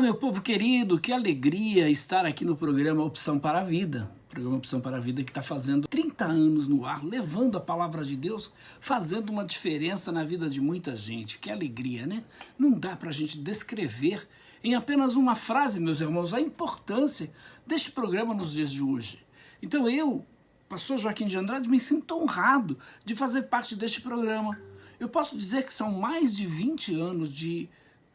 meu povo querido, que alegria estar aqui no programa Opção para a Vida. O programa Opção para a Vida que está fazendo 30 anos no ar, levando a palavra de Deus, fazendo uma diferença na vida de muita gente. Que alegria, né? Não dá para a gente descrever em apenas uma frase, meus irmãos, a importância deste programa nos dias de hoje. Então eu, pastor Joaquim de Andrade, me sinto honrado de fazer parte deste programa. Eu posso dizer que são mais de 20 anos de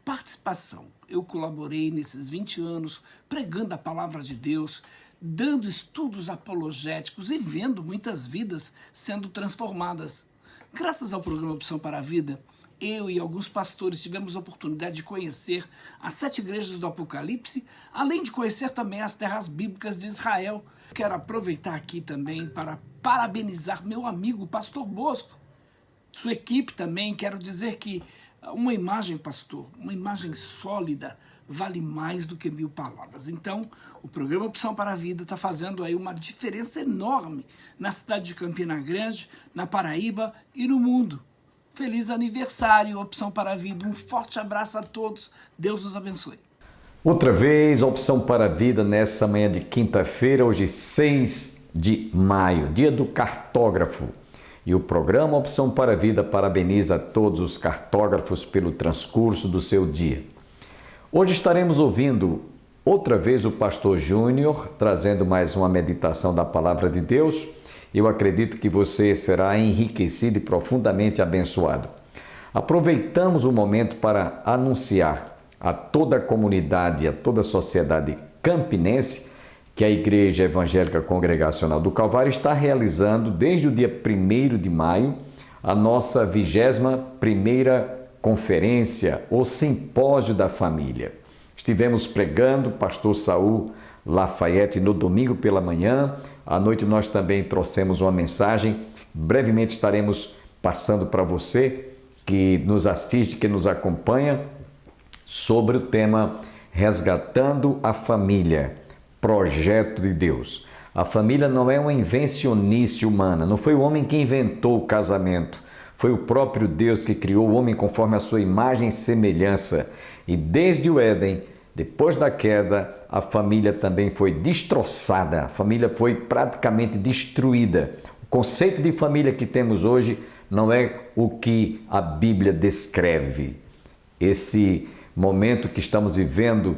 participação. Eu colaborei nesses 20 anos pregando a palavra de Deus, dando estudos apologéticos e vendo muitas vidas sendo transformadas. Graças ao programa Opção para a Vida, eu e alguns pastores tivemos a oportunidade de conhecer as 7 igrejas do Apocalipse, além de conhecer também as terras bíblicas de Israel. Quero aproveitar aqui também para parabenizar meu amigo pastor Bosco, sua equipe também. Quero dizer que uma imagem, pastor, uma imagem sólida vale mais do que 1000 palavras. Então, o programa Opção para a Vida está fazendo aí uma diferença enorme na cidade de Campina Grande, na Paraíba e no mundo. Feliz aniversário, Opção para a Vida. Um forte abraço a todos. Deus nos abençoe. Outra vez, Opção para a Vida nessa manhã de quinta-feira, hoje 6 de maio, dia do cartógrafo. E o programa Opção para a Vida parabeniza a todos os cartógrafos pelo transcurso do seu dia. Hoje estaremos ouvindo outra vez o pastor Júnior, trazendo mais uma meditação da Palavra de Deus. Eu acredito que você será enriquecido e profundamente abençoado. Aproveitamos o momento para anunciar a toda a comunidade, a toda a sociedade campinense, que a Igreja Evangélica Congregacional do Calvário está realizando desde o dia 1º de maio a nossa 21ª conferência, o Simpósio da Família. Estivemos pregando, pastor Saul Lafayette, no domingo pela manhã. À noite nós também trouxemos uma mensagem. Brevemente estaremos passando para você que nos assiste, que nos acompanha, sobre o tema Resgatando a Família. Projeto de Deus. A família não é uma invencionice humana, não foi o homem que inventou o casamento, foi o próprio Deus que criou o homem conforme a sua imagem e semelhança. E desde o Éden, depois da queda, a família também foi destroçada, a família foi praticamente destruída. O conceito de família que temos hoje não é o que a Bíblia descreve. Esse momento que estamos vivendo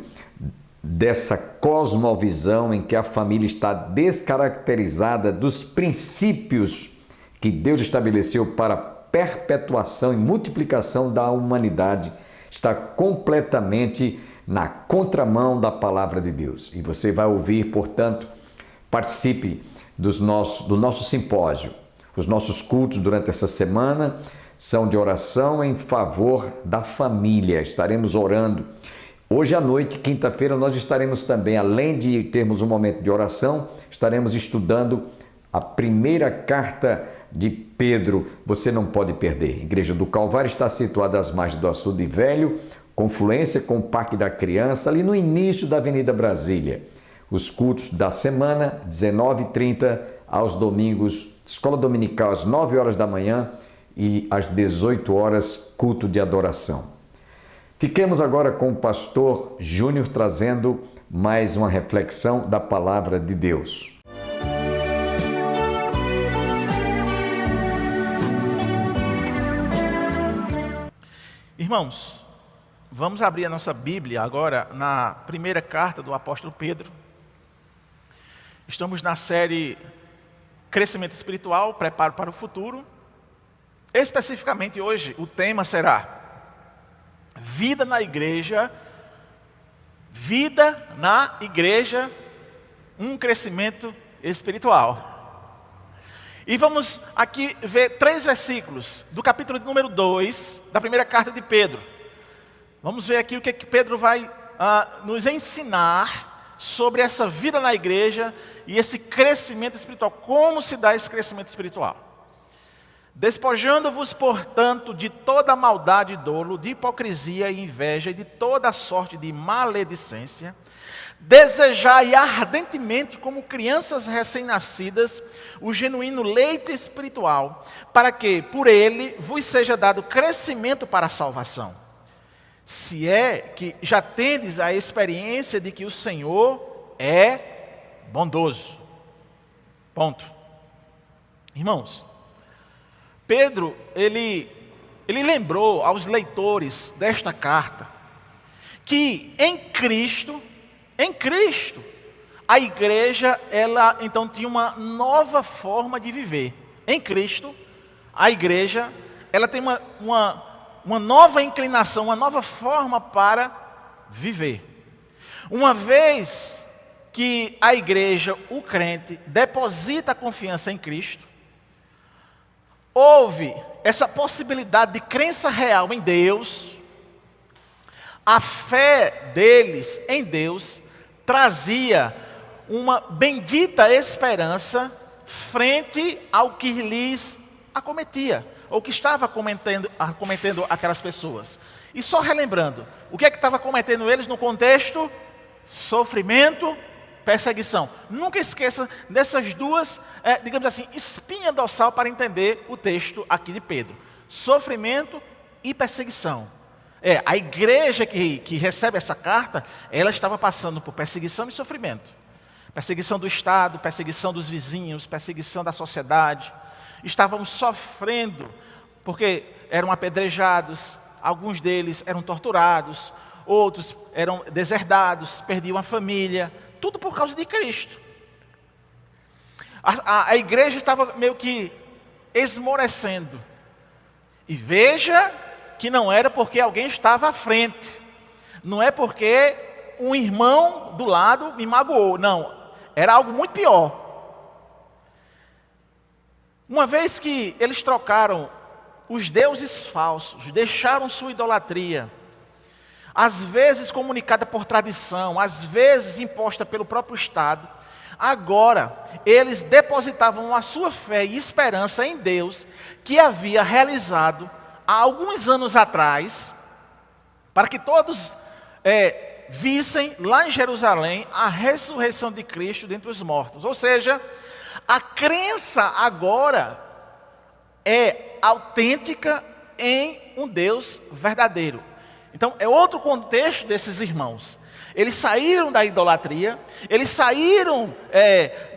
dessa cosmovisão em que a família está descaracterizada dos princípios que Deus estabeleceu para a perpetuação e multiplicação da humanidade, está completamente na contramão da palavra de Deus. E você vai ouvir, portanto, participe do nosso simpósio. Os nossos cultos durante essa semana são de oração em favor da família. Estaremos orando. Hoje à noite, quinta-feira, nós estaremos também, além de termos um momento de oração, estaremos estudando a primeira carta de Pedro. Você não pode perder. A Igreja do Calvário está situada às margens do Açude Velho, confluência com o Parque da Criança, ali no início da Avenida Brasília. Os cultos da semana, 19h30, aos domingos, escola dominical às 9 horas da manhã e às 18 horas, culto de adoração. Fiquemos agora com o pastor Júnior trazendo mais uma reflexão da palavra de Deus. Irmãos, vamos abrir a nossa Bíblia agora na primeira carta do apóstolo Pedro. Estamos na série Crescimento Espiritual, Preparo para o Futuro. Especificamente hoje, o tema será Vida na Igreja, um crescimento espiritual. E vamos aqui ver 3 versículos do capítulo número 2 da primeira carta de Pedro. Vamos ver aqui o que Pedro vai nos ensinar sobre essa vida na igreja e esse crescimento espiritual. Como se dá esse crescimento espiritual? Despojando-vos, portanto, de toda maldade e dolo, de hipocrisia e inveja e de toda sorte de maledicência, desejai ardentemente, como crianças recém-nascidas, o genuíno leite espiritual, para que, por ele, vos seja dado crescimento para a salvação. se é que já tendes a experiência de que o Senhor é bondoso. Ponto. Irmãos, Pedro, ele lembrou aos leitores desta carta que em Cristo, a igreja, ela então tinha uma nova forma de viver. Em Cristo, a igreja, ela tem uma nova inclinação, uma nova forma para viver. Uma vez que a igreja, o crente, deposita a confiança em Cristo, houve essa possibilidade de crença real em Deus. A fé deles em Deus trazia uma bendita esperança frente ao que lhes acometia, ou que estava acometendo aquelas pessoas. E só relembrando, o que é que estava acometendo eles no contexto? Sofrimento, perseguição. Nunca esqueça dessas duas, digamos assim, espinha dorsal para entender o texto aqui de Pedro. Sofrimento e perseguição. A igreja que recebe essa carta, ela estava passando por perseguição e sofrimento. Perseguição do Estado, perseguição dos vizinhos, perseguição da sociedade. Estavam sofrendo porque eram apedrejados, alguns deles eram torturados, outros eram deserdados, perdiam a família, tudo por causa de Cristo. A igreja estava meio que esmorecendo. E veja que não era porque alguém estava à frente. Não é porque um irmão do lado me magoou. Não, era algo muito pior. Uma vez que eles trocaram os deuses falsos, deixaram sua idolatria, às vezes comunicada por tradição, às vezes imposta pelo próprio Estado, agora eles depositavam a sua fé e esperança em Deus, que havia realizado há alguns anos atrás, para que todos vissem lá em Jerusalém a ressurreição de Cristo dentre os mortos. Ou seja, a crença agora é autêntica em um Deus verdadeiro. Então, é outro contexto desses irmãos. Eles saíram da idolatria, eles saíram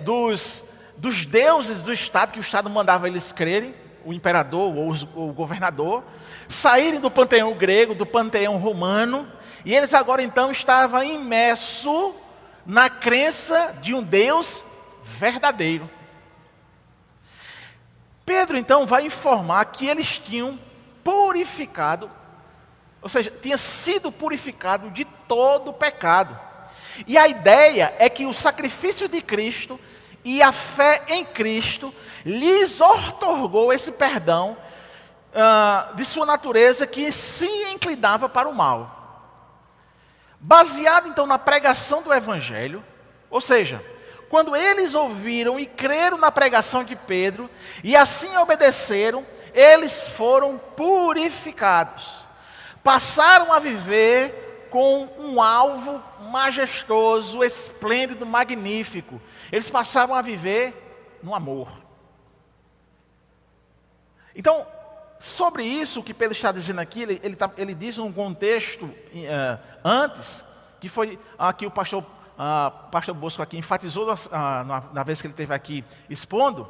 dos deuses do Estado, que o Estado mandava eles crerem, o imperador ou o governador, saírem do panteão grego, do panteão romano, e eles agora então estavam imersos na crença de um Deus verdadeiro. Pedro então vai informar que eles tinham purificado, ou seja, tinha sido purificado de todo o pecado. E a ideia é que o sacrifício de Cristo e a fé em Cristo lhes outorgou esse perdão de sua natureza que se inclinava para o mal. Baseado então na pregação do Evangelho, ou seja, quando eles ouviram e creram na pregação de Pedro, e assim obedeceram, eles foram purificados. Passaram a viver com um alvo majestoso, esplêndido, magnífico. Eles passaram a viver no amor. Então, sobre isso que Pedro está dizendo aqui, ele diz num contexto antes, que foi aqui o pastor Bosco aqui enfatizou na vez que ele esteve aqui expondo.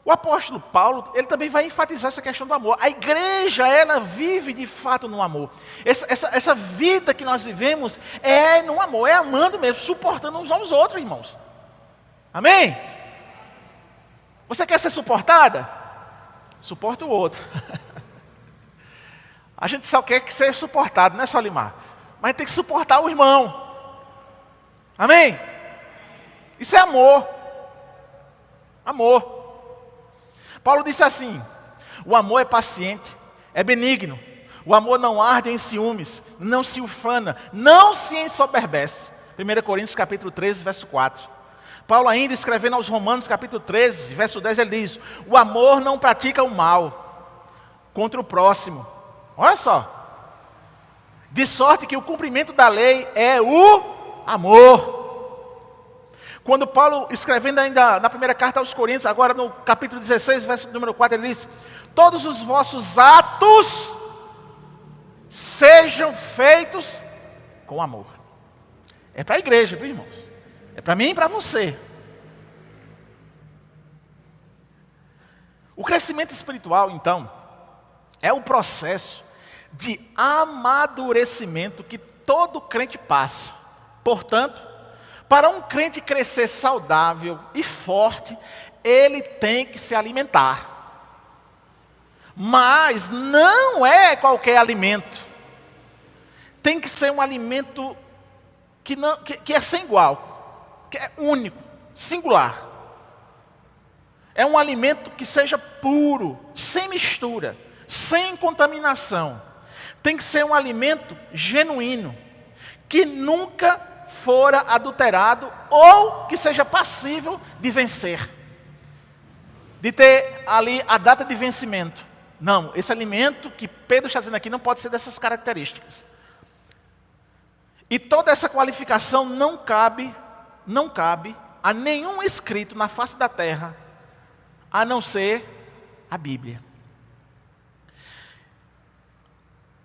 O apóstolo Paulo, ele também vai enfatizar essa questão do amor. A igreja, ela vive de fato no amor. Essa vida que nós vivemos é no amor, é amando mesmo, suportando uns aos outros, irmãos. Amém? Você quer ser suportada? Suporta o outro. A gente só quer que seja suportado, não é só limar. Mas tem que suportar o irmão. Amém? Isso é amor. Amor. Paulo disse assim: o amor é paciente, é benigno. O amor não arde em ciúmes, não se ufana, não se ensoberbece. 1 Coríntios capítulo 13, verso 4. Paulo ainda escrevendo aos Romanos capítulo 13, verso 10, ele diz: o amor não pratica o mal contra o próximo. Olha só. De sorte que o cumprimento da lei é o amor. Quando Paulo, escrevendo ainda na primeira carta aos Coríntios, agora no capítulo 16, verso número 4, ele diz: todos os vossos atos sejam feitos com amor. É para a igreja, viu, irmãos? É para mim e para você. O crescimento espiritual, então, é o processo de amadurecimento que todo crente passa. Portanto, para um crente crescer saudável e forte, ele tem que se alimentar. Mas não é qualquer alimento. Tem que ser um alimento que é sem igual, que é único, singular. É um alimento que seja puro, sem mistura, sem contaminação. Tem que ser um alimento genuíno, que nunca fora adulterado ou que seja passível de vencer. De ter ali a data de vencimento. Não, esse alimento que Pedro está dizendo aqui não pode ser dessas características. E toda essa qualificação não cabe a nenhum escrito na face da terra, a não ser a Bíblia.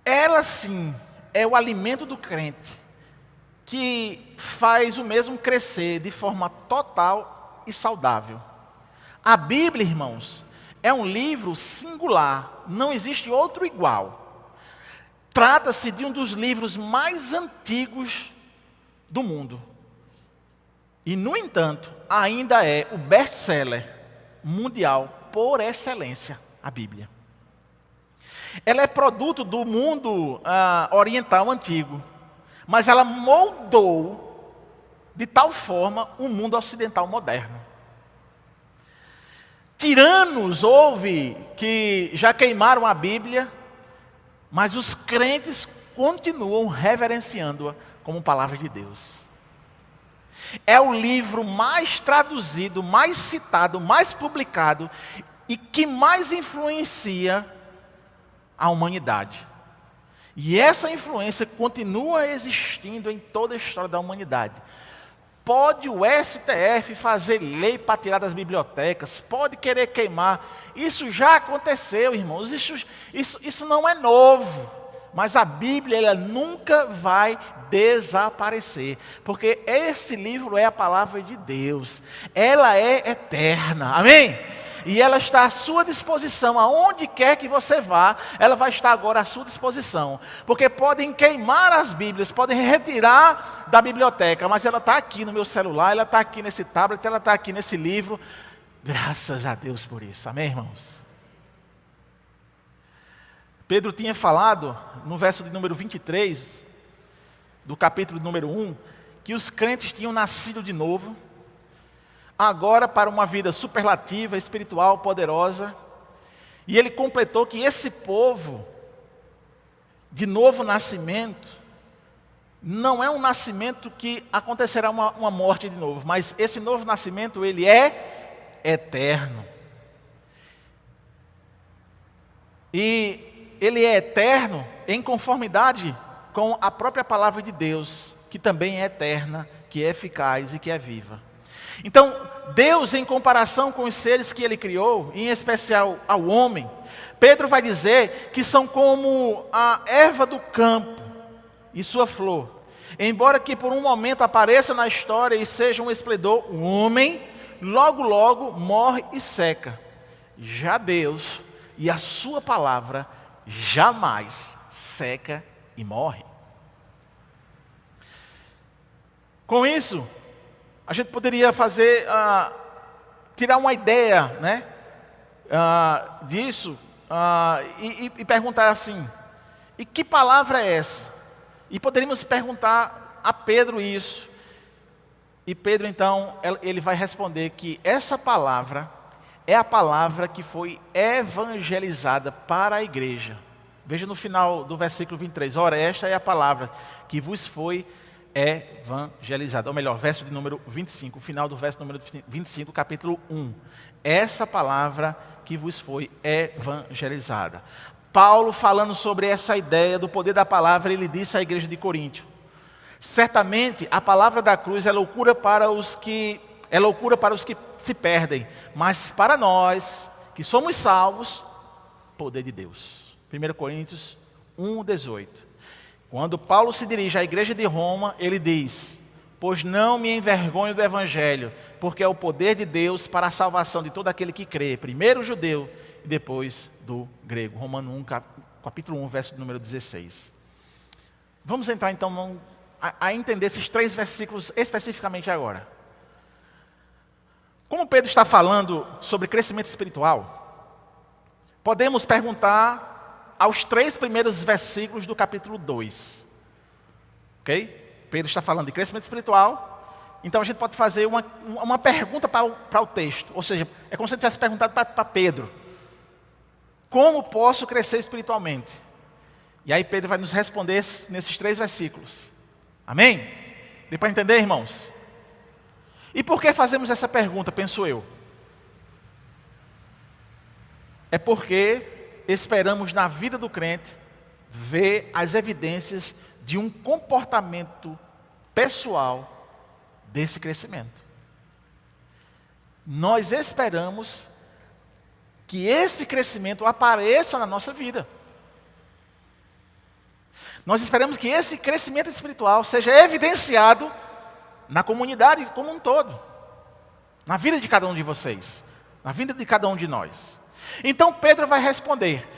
Ela sim é o alimento do crente, que faz o mesmo crescer de forma total e saudável. A Bíblia, irmãos, é um livro singular, não existe outro igual. Trata-se de um dos livros mais antigos do mundo. E, no entanto, ainda é o best-seller mundial por excelência, a Bíblia. Ela é produto do mundo oriental antigo, mas ela moldou de tal forma o mundo ocidental moderno. Tiranos houve que já queimaram a Bíblia, mas os crentes continuam reverenciando-a como palavra de Deus. É o livro mais traduzido, mais citado, mais publicado e que mais influencia a humanidade. E essa influência continua existindo em toda a história da humanidade. Pode o STF fazer lei para tirar das bibliotecas, pode querer queimar. Isso já aconteceu, irmãos. Isso não é novo. Mas a Bíblia, ela nunca vai desaparecer. Porque esse livro é a palavra de Deus. Ela é eterna. Amém? E ela está à sua disposição, aonde quer que você vá, ela vai estar agora à sua disposição. Porque podem queimar as Bíblias, podem retirar da biblioteca, mas ela está aqui no meu celular, ela está aqui nesse tablet, ela está aqui nesse livro. Graças a Deus por isso, amém, irmãos? Pedro tinha falado, no verso de número 23, do capítulo número 1, que os crentes tinham nascido de novo, agora para uma vida superlativa, espiritual, poderosa. E ele completou que esse povo, de novo nascimento, não é um nascimento que acontecerá uma morte de novo, mas esse novo nascimento, ele é eterno. E ele é eterno em conformidade com a própria palavra de Deus, que também é eterna, que é eficaz e que é viva. Então, Deus, em comparação com os seres que Ele criou, em especial ao homem, Pedro vai dizer que são como a erva do campo e sua flor. Embora que por um momento apareça na história e seja um esplendor, o homem logo logo morre e seca. Já Deus e a sua palavra jamais seca e morre. Com isso, a gente poderia tirar uma ideia, né, disso e perguntar assim, e que palavra é essa? E poderíamos perguntar a Pedro isso. E Pedro então, ele vai responder que essa palavra é a palavra que foi evangelizada para a igreja. Veja no final do versículo 23, ora, esta é a palavra que vos foi evangelizada, ou melhor, verso de número 25, o final do verso número 25, capítulo 1. Essa palavra que vos foi evangelizada. Paulo, falando sobre essa ideia do poder da palavra, ele disse à igreja de Coríntio: certamente a palavra da cruz é loucura para os que se perdem, mas para nós que somos salvos, poder de Deus. 1 Coríntios 1:18. Quando Paulo se dirige à igreja de Roma, ele diz: pois não me envergonho do evangelho, porque é o poder de Deus para a salvação de todo aquele que crê, primeiro o judeu e depois do grego. Romanos 1, capítulo 1, verso número 16. Vamos entrar então a entender esses 3 versículos especificamente agora. Como Pedro está falando sobre crescimento espiritual, podemos perguntar aos 3 primeiros versículos do capítulo 2. Ok? Pedro está falando de crescimento espiritual, então a gente pode fazer uma pergunta para o texto. Ou seja, é como se ele tivesse perguntado para Pedro: como posso crescer espiritualmente? E aí Pedro vai nos responder nesses 3 versículos. Amém? Deu para entender, irmãos? E por que fazemos essa pergunta, penso eu? É porque esperamos na vida do crente ver as evidências de um comportamento pessoal desse crescimento. Nós esperamos que esse crescimento apareça na nossa vida. Nós esperamos que esse crescimento espiritual seja evidenciado na comunidade como um todo, na vida de cada um de vocês, na vida de cada um de nós. Então Pedro vai responder: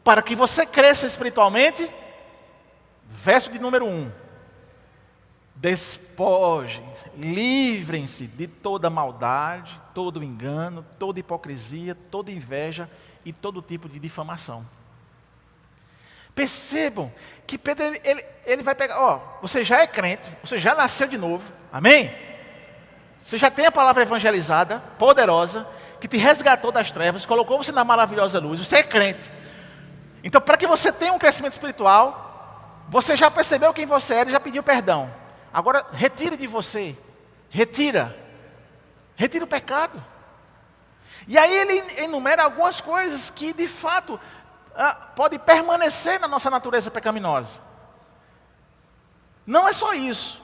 para que você cresça espiritualmente, verso de número 1, despojem-se, livrem-se de toda maldade, todo engano, toda hipocrisia, toda inveja e todo tipo de difamação. Percebam que Pedro, ele vai pegar, você já é crente, você já nasceu de novo, amém? Você já tem a palavra evangelizada, poderosa, que te resgatou das trevas, colocou você na maravilhosa luz, você é crente. Então, para que você tenha um crescimento espiritual, você já percebeu quem você era e já pediu perdão. Agora, retire de você, retira o pecado. E aí ele enumera algumas coisas que de fato pode permanecer na nossa natureza pecaminosa. Não é só isso,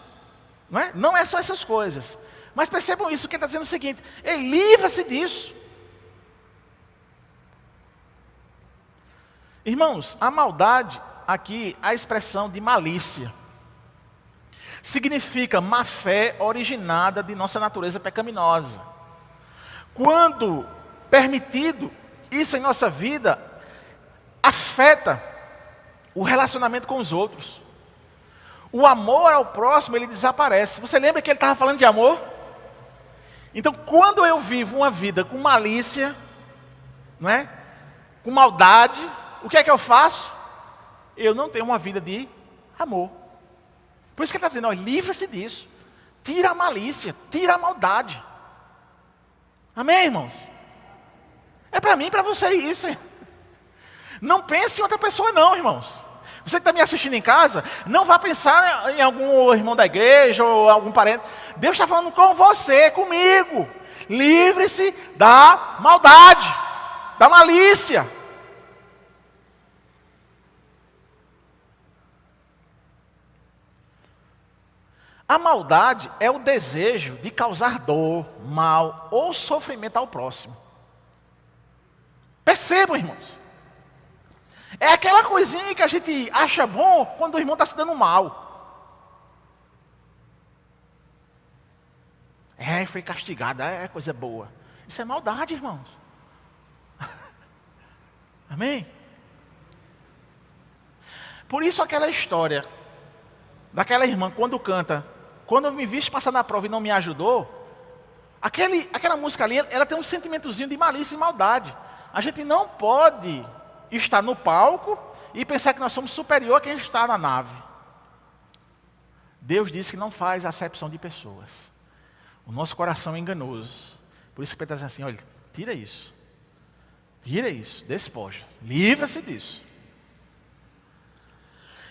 não é só essas coisas. Mas percebam isso, que ele está dizendo o seguinte: livra-se disso. Irmãos, a maldade, aqui, a expressão de malícia, significa má fé originada de nossa natureza pecaminosa. Quando permitido, isso em nossa vida afeta o relacionamento com os outros. O amor ao próximo, ele desaparece. Você lembra que ele estava falando de amor? Então, quando eu vivo uma vida com malícia, com maldade, o que é que eu faço? Eu não tenho uma vida de amor. Por isso que ele está dizendo: livra-se disso. Tira a malícia, tira a maldade. Amém, irmãos? É para mim e para você isso. Não pense em outra pessoa não, irmãos. Você que está me assistindo em casa, não vá pensar em algum irmão da igreja ou algum parente. Deus está falando com você, comigo. Livre-se da maldade, da malícia. A maldade é o desejo de causar dor, mal ou sofrimento ao próximo. Percebam, irmãos. É aquela coisinha que a gente acha bom quando o irmão está se dando mal. Foi castigado, é coisa boa. Isso é maldade, irmãos. Amém? Por isso aquela história daquela irmã, quando canta: quando eu me viste passar na prova e não me ajudou, aquela música ali, ela tem um sentimentozinho de malícia e maldade. A gente não pode estar no palco e pensar que nós somos superior a quem está na nave. Deus disse que não faz acepção de pessoas. O nosso coração é enganoso. Por isso que Pedro está dizendo assim: olha, tira isso, despoja, livra-se disso.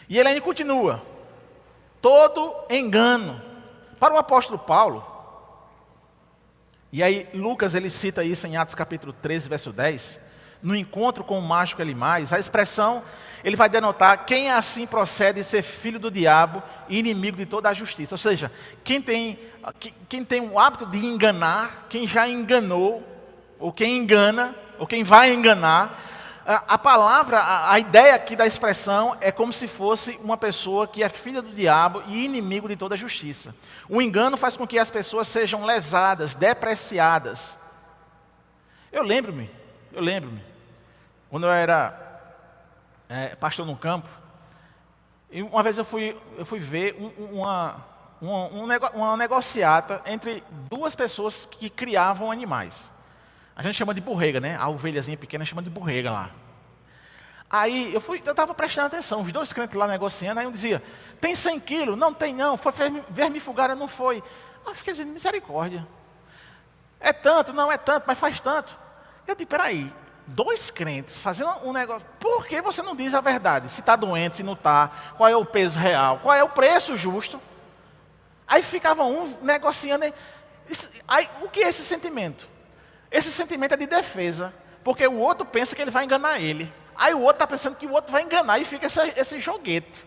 E ele ainda continua: todo engano. Para o apóstolo Paulo, e aí Lucas ele cita isso em Atos capítulo 13, verso 10, no encontro com o macho Elimais, a expressão, ele vai denotar quem assim procede ser filho do diabo e inimigo de toda a justiça. Ou seja, quem tem o hábito de enganar, quem já enganou, ou quem engana, ou quem vai enganar, A palavra, a ideia aqui da expressão é como se fosse uma pessoa que é filha do diabo e inimigo de toda a justiça. O engano faz com que as pessoas sejam lesadas, depreciadas. Eu lembro-me, quando eu era pastor no campo, e uma vez eu fui ver uma negociata entre duas pessoas que criavam animais. A gente chama de borrega, né? A ovelhazinha pequena chama de borrega lá. Aí eu estava prestando atenção, os dois crentes lá negociando, aí um dizia, tem 100 quilos? Não tem não, foi vermifugada, não foi. Aí eu fiquei dizendo, misericórdia. É tanto? Não é tanto, mas faz tanto. Eu disse, peraí, dois crentes fazendo um negócio, por que você não diz a verdade? Se está doente, se não está, qual é o peso real, qual é o preço justo? Aí ficava um negociando, aí o que é esse sentimento? Esse sentimento é de defesa, porque o outro pensa que ele vai enganar ele. Aí o outro está pensando que o outro vai enganar e fica esse joguete.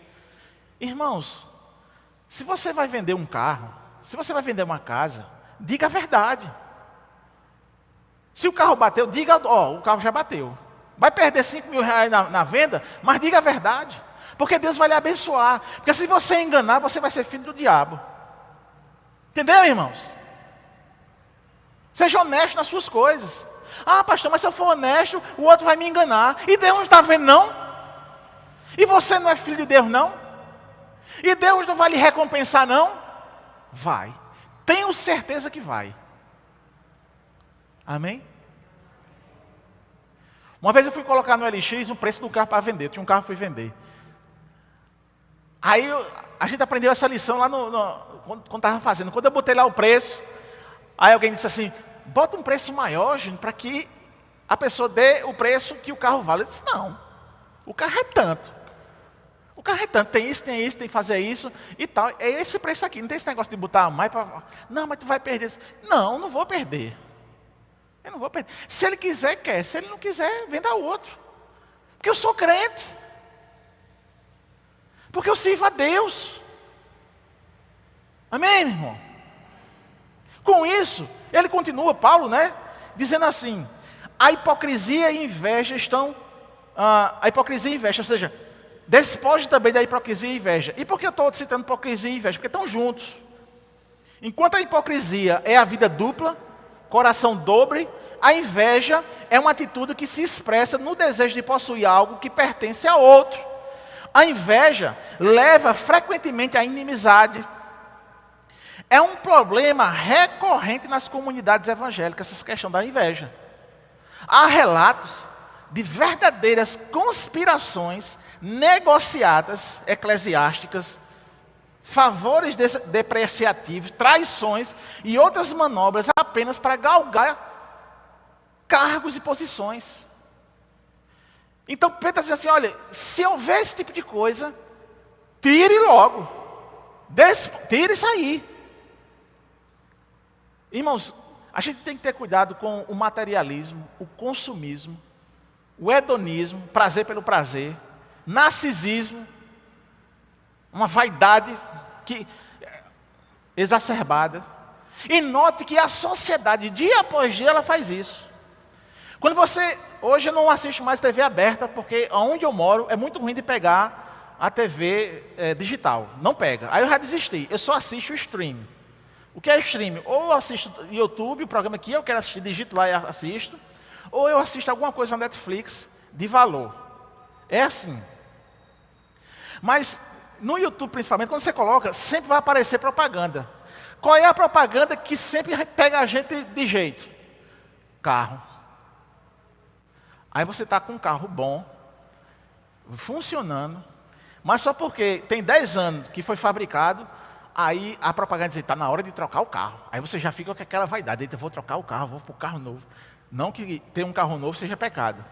Irmãos, se você vai vender um carro, se você vai vender uma casa, diga a verdade. Se o carro bateu, diga, o carro já bateu. Vai perder 5 mil reais na venda, mas diga a verdade. Porque Deus vai lhe abençoar. Porque se você enganar, você vai ser filho do diabo. Entendeu, irmãos? Seja honesto nas suas coisas. Ah, pastor, mas se eu for honesto, o outro vai me enganar. E Deus não está vendo, não? E você não é filho de Deus, não? E Deus não vai lhe recompensar, não? Vai. Tenho certeza que vai. Amém? Uma vez eu fui colocar no LX o preço do carro para vender. Eu tinha um carro e fui vender. Aí a gente aprendeu essa lição lá quando estava fazendo. Quando eu botei lá o preço, aí alguém disse assim, bota um preço maior, gente, para que a pessoa dê o preço que o carro vale. Eu disse, não, o carro é tanto. O carro é tanto, tem isso, tem que fazer isso e tal. É esse preço aqui, não tem esse negócio de botar mais para... Não, mas tu vai perder. Não, não vou perder. Eu não vou perder. Se ele quiser, quer. Se ele não quiser, venda outro. Porque eu sou crente. Porque eu sirvo a Deus. Amém, irmão? Com isso, ele continua, Paulo, né? Dizendo assim, a hipocrisia e inveja estão... a hipocrisia e inveja, ou seja, despoje também da hipocrisia e inveja. E por que eu estou citando hipocrisia e inveja? Porque estão juntos. Enquanto a hipocrisia é a vida dupla, coração dobre, a inveja é uma atitude que se expressa no desejo de possuir algo que pertence a outro. A inveja leva frequentemente à inimizade. É um problema recorrente nas comunidades evangélicas, essa questão da inveja. Há relatos de verdadeiras conspirações negociadas, eclesiásticas, favores depreciativos, traições e outras manobras apenas para galgar cargos e posições. Então Pedro diz assim, olha, se houver esse tipo de coisa, tire logo. Tire isso aí. Irmãos, a gente tem que ter cuidado com o materialismo, o consumismo, o hedonismo, prazer pelo prazer, narcisismo, uma vaidade exacerbada. E note que a sociedade, dia após dia, ela faz isso. Quando você... Hoje eu não assisto mais TV aberta, porque onde eu moro é muito ruim de pegar a TV digital. Não pega. Aí eu já desisti. Eu só assisto o stream. O que é stream? Ou eu assisto YouTube, o programa que eu quero assistir, digito lá e assisto. Ou eu assisto alguma coisa na Netflix de valor. É assim. Mas no YouTube, principalmente, quando você coloca, sempre vai aparecer propaganda. Qual é a propaganda que sempre pega a gente de jeito? Carro. Aí você está com um carro bom, funcionando, mas só porque tem 10 anos que foi fabricado, aí a propaganda diz, está na hora de trocar o carro. Aí você já fica com aquela vaidade, eu vou trocar o carro, vou para o carro novo. Não que ter um carro novo seja pecado.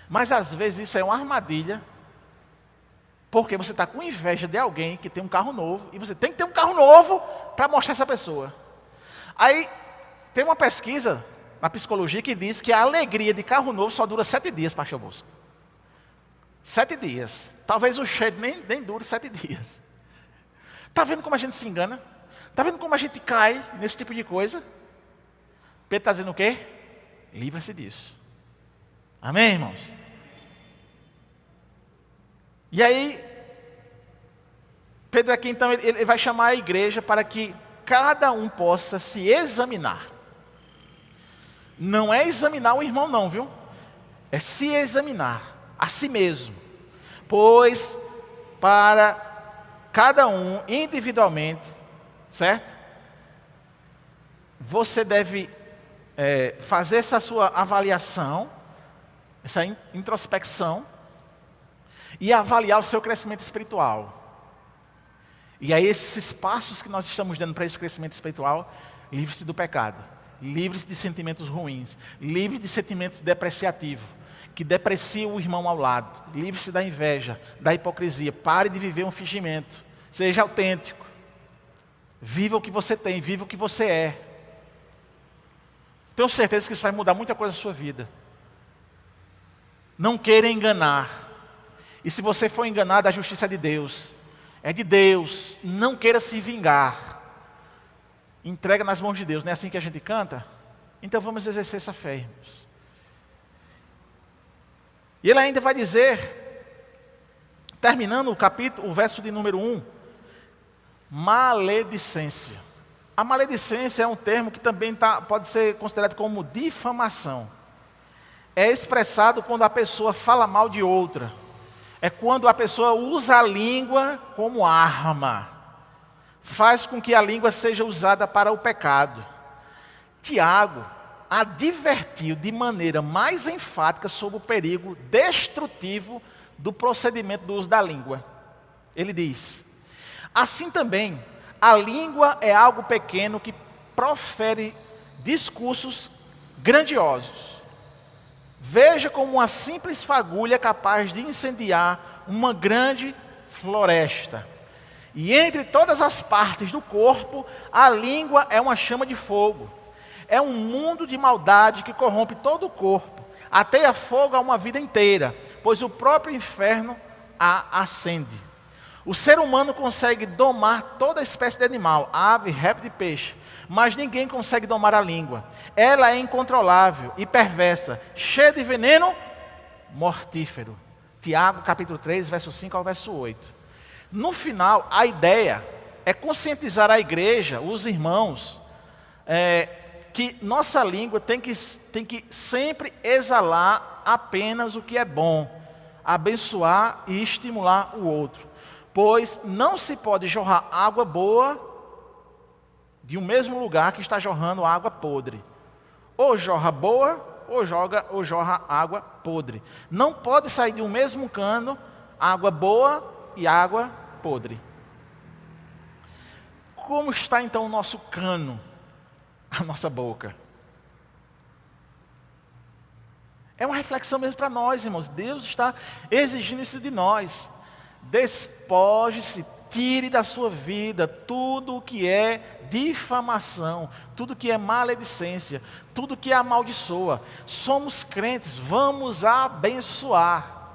Mas às vezes isso é uma armadilha, porque você está com inveja de alguém que tem um carro novo, e você tem que ter um carro novo para mostrar essa pessoa. Aí tem uma pesquisa na psicologia que diz que a alegria de carro novo só dura 7 dias, pastor Bosco. 7 dias. Talvez o cheiro nem dure 7 dias. Está vendo como a gente se engana? Está vendo como a gente cai nesse tipo de coisa? Pedro está dizendo o quê? Livra-se disso. Amém, irmãos? E aí, Pedro aqui então, ele vai chamar a igreja para que cada um possa se examinar. Não é examinar o irmão não, viu? É se examinar a si mesmo. Pois para cada um individualmente, certo? Você deve fazer essa sua avaliação, essa introspecção, e avaliar o seu crescimento espiritual. E aí esses passos que nós estamos dando para esse crescimento espiritual, livre-se do pecado, livre-se de sentimentos ruins, livre-se de sentimentos depreciativos, que depreciam o irmão ao lado, livre-se da inveja, da hipocrisia, pare de viver um fingimento, seja autêntico, viva o que você tem, viva o que você é. Tenho certeza que isso vai mudar muita coisa na sua vida. Não queira enganar. E se você for enganado, a justiça é de Deus. É de Deus. Não queira se vingar. Entrega nas mãos de Deus. Não é assim que a gente canta? Então vamos exercer essa fé, irmãos. E ele ainda vai dizer, terminando o capítulo, o verso de número 1, maledicência. A maledicência é um termo que também pode ser considerado como difamação. É expressado quando a pessoa fala mal de outra. É quando a pessoa usa a língua como arma. Faz com que a língua seja usada para o pecado. Tiago advertiu de maneira mais enfática sobre o perigo destrutivo do procedimento do uso da língua. Ele diz: assim também, a língua é algo pequeno que profere discursos grandiosos. Veja como uma simples fagulha é capaz de incendiar uma grande floresta. E entre todas as partes do corpo, a língua é uma chama de fogo. É um mundo de maldade que corrompe todo o corpo, ateia fogo a uma vida inteira, pois o próprio inferno a acende. O ser humano consegue domar toda espécie de animal, ave, réptil e peixe, mas ninguém consegue domar a língua. Ela é incontrolável e perversa, cheia de veneno mortífero. Tiago capítulo 3, verso 5 ao verso 8. No final, a ideia é conscientizar a igreja, os irmãos, que nossa língua tem que sempre exalar apenas o que é bom, abençoar e estimular o outro. Pois não se pode jorrar água boa de um mesmo lugar que está jorrando água podre. Ou jorra boa, ou jorra água podre. Não pode sair de um mesmo cano água boa e água podre. Como está então o nosso cano? A nossa boca. É uma reflexão mesmo para nós, irmãos. Deus está exigindo isso de nós. Despoje-se, tire da sua vida tudo o que é difamação, tudo que é maledicência, tudo que amaldiçoa. Somos crentes, vamos abençoar.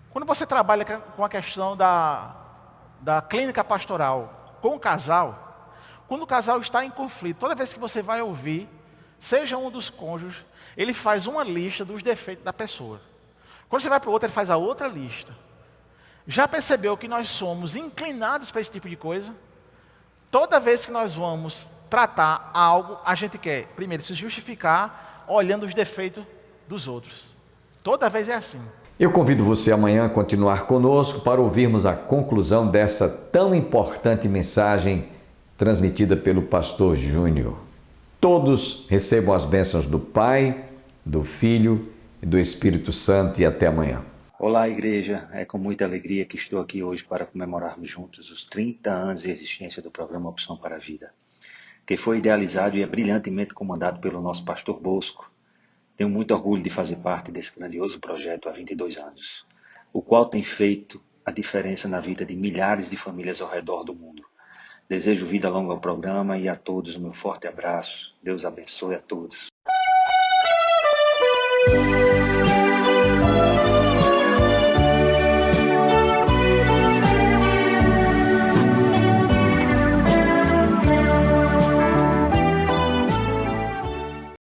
Quando você trabalha com a questão da clínica pastoral com o casal, quando o casal está em conflito, toda vez que você vai ouvir, seja um dos cônjuges, ele faz uma lista dos defeitos da pessoa. Quando você vai para o outro, ele faz a outra lista. Já percebeu que nós somos inclinados para esse tipo de coisa? Toda vez que nós vamos tratar algo, a gente quer, primeiro, se justificar olhando os defeitos dos outros. Toda vez é assim. Eu convido você amanhã a continuar conosco para ouvirmos a conclusão dessa tão importante mensagem transmitida pelo pastor Júnior. Todos recebam as bênçãos do Pai, do Filho e do Espírito Santo e até amanhã. Olá, igreja. É com muita alegria que estou aqui hoje para comemorarmos juntos os 30 anos de existência do programa Opção para a Vida, que foi idealizado e é brilhantemente comandado pelo nosso pastor Bosco. Tenho muito orgulho de fazer parte desse grandioso projeto há 22 anos, o qual tem feito a diferença na vida de milhares de famílias ao redor do mundo. Desejo vida longa ao programa e a todos o meu forte abraço. Deus abençoe a todos.